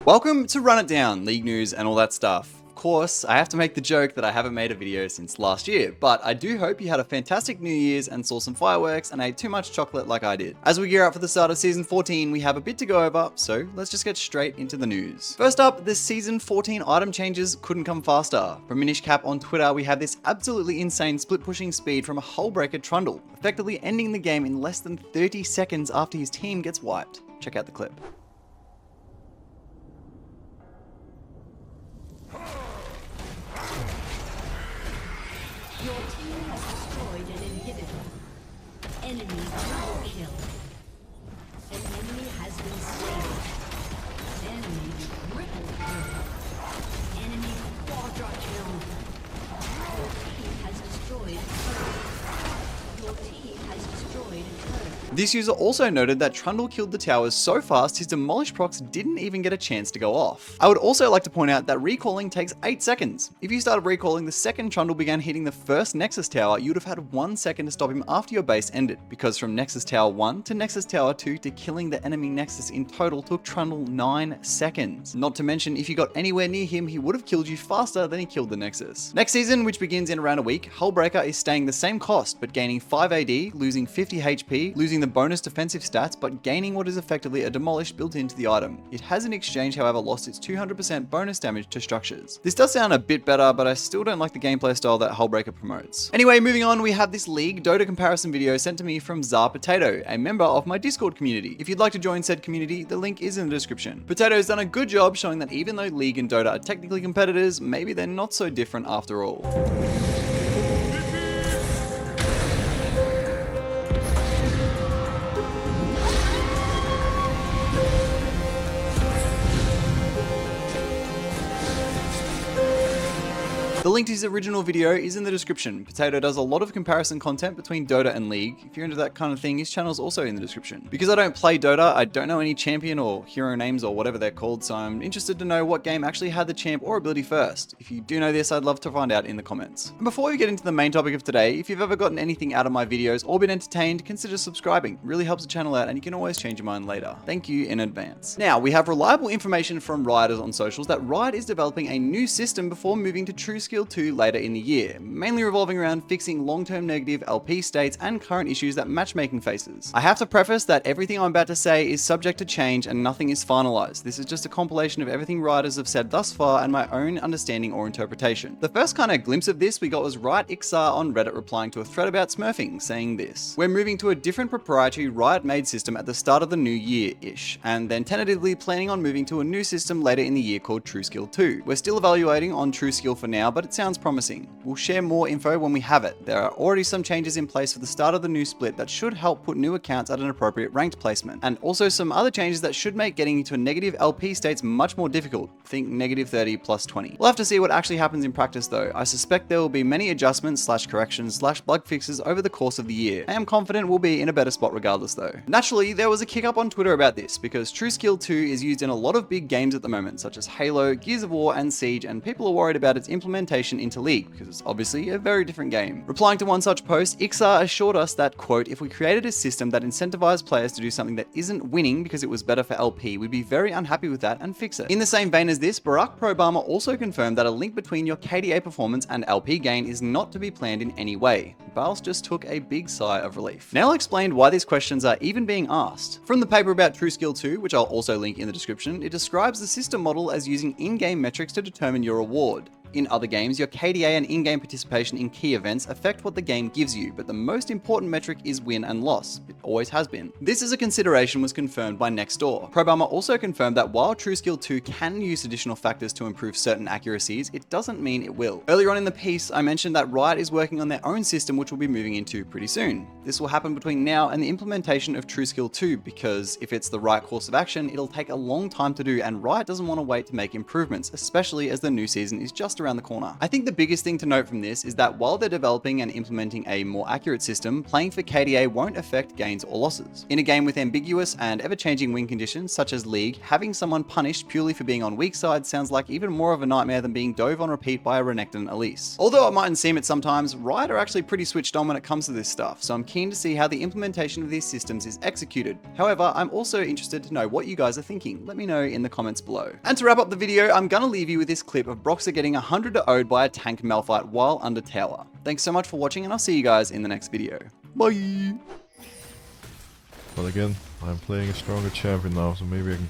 Welcome to Run It Down, league news and all that stuff. Of course, I have to make the joke that I haven't made a video since last year, but I do hope you had a fantastic New Year's and saw some fireworks and ate too much chocolate like I did. As we gear up for the start of Season 14, we have a bit to go over, so let's just get straight into the news. First up, the Season 14 item changes couldn't come faster. From Minish Cap on Twitter, we have this absolutely insane split pushing speed from a Hullbreaker Trundle, effectively ending the game in less than 30 seconds after his team gets wiped. Check out the clip. Your team has destroyed an inhibitor. Enemy double kill. An enemy has been slain. Enemy triple kill. Enemy quadra kill. Your team has destroyed a turret. Your team has destroyed a turret. This user also noted that Trundle killed the towers so fast his Demolish procs didn't even get a chance to go off. I would also like to point out that recalling takes 8 seconds. If you started recalling the second Trundle began hitting the first Nexus tower, you would have had 1 second to stop him after your base ended, because from Nexus Tower 1 to Nexus Tower 2 to killing the enemy Nexus in total took Trundle 9 seconds. Not to mention, if you got anywhere near him, he would have killed you faster than he killed the Nexus. Next season, which begins in around a week, Hullbreaker is staying the same cost, but gaining 5 AD, losing 50 HP, losing the bonus defensive stats, but gaining what is effectively a Demolish built into the item. It has in exchange, however, lost its 200% bonus damage to structures. This does sound a bit better, but I still don't like the gameplay style that Hullbreaker promotes. Anyway, moving on, we have this League Dota comparison video sent to me from Czar Potato, a member of my Discord community. If you'd like to join said community, the link is in the description. Potato's done a good job showing that even though League and Dota are technically competitors, maybe they're not so different after all. The link to his original video is in the description. Potato does a lot of comparison content between Dota and League. If you're into that kind of thing, his channel is also in the description. Because I don't play Dota, I don't know any champion or hero names or whatever they're called, so I'm interested to know what game actually had the champ or ability first. If you do know this, I'd love to find out in the comments. And before we get into the main topic of today, if you've ever gotten anything out of my videos or been entertained, consider subscribing. It really helps the channel out and you can always change your mind later. Thank you in advance. Now, we have reliable information from Rioters on socials that Riot is developing a new system before moving to TrueSkill 2 later in the year, mainly revolving around fixing long-term negative LP states and current issues that matchmaking faces. I have to preface that everything I'm about to say is subject to change and nothing is finalized. This is just a compilation of everything Rioters have said thus far and my own understanding or interpretation. The first kind of glimpse of this we got was Riot Ixar on Reddit replying to a thread about smurfing, saying this: "We're moving to a different proprietary Riot-made system at the start of the new year-ish, and then tentatively planning on moving to a new system later in the year called TrueSkill 2. We're still evaluating on TrueSkill for now, but it sounds promising. We'll share more info when we have it. There are already some changes in place for the start of the new split that should help put new accounts at an appropriate ranked placement, and also some other changes that should make getting into a negative LP states much more difficult. Think negative 30 plus 20. We'll have to see what actually happens in practice though. I suspect there will be many adjustments / corrections / bug fixes over the course of the year. I am confident we'll be in a better spot regardless though." Naturally, there was a kick up on Twitter about this because TrueSkill 2 is used in a lot of big games at the moment, such as Halo, Gears of War, and Siege, and people are worried about its implementation into League because it's obviously a very different game. Replying to one such post, Ixar assured us that, quote, "If we created a system that incentivized players to do something that isn't winning because it was better for LP, we'd be very unhappy with that and fix it." In the same vein as this, Barack Obama also confirmed that a link between your KDA performance and LP gain is not to be planned in any way. Bals just took a big sigh of relief. Nell explained why these questions are even being asked. From the paper about TrueSkill 2, which I'll also link in the description, it describes the system model as using in-game metrics to determine your reward. In other games, your KDA and in-game participation in key events affect what the game gives you, but the most important metric is win and loss. It always has been. This as a consideration was confirmed by Nextdoor. Probama also confirmed that while TrueSkill 2 can use additional factors to improve certain accuracies, it doesn't mean it will. Earlier on in the piece, I mentioned that Riot is working on their own system which we'll be moving into pretty soon. This will happen between now and the implementation of TrueSkill 2 because if it's the right course of action, it'll take a long time to do and Riot doesn't want to wait to make improvements, especially as the new season is just just around the corner. I think the biggest thing to note from this is that while they're developing and implementing a more accurate system, playing for KDA won't affect gains or losses. In a game with ambiguous and ever-changing win conditions such as League, having someone punished purely for being on weak side sounds like even more of a nightmare than being dove on repeat by a Renekton Elise. Although it mightn't seem it sometimes, Riot are actually pretty switched on when it comes to this stuff, so I'm keen to see how the implementation of these systems is executed. However, I'm also interested to know what you guys are thinking. Let me know in the comments below. And to wrap up the video, I'm gonna leave you with this clip of Broxah getting 100 to Ode by a tank Malphite while under tower. Thanks so much for watching, and I'll see you guys in the next video. Bye! But again, I'm playing a stronger champion now, so maybe I can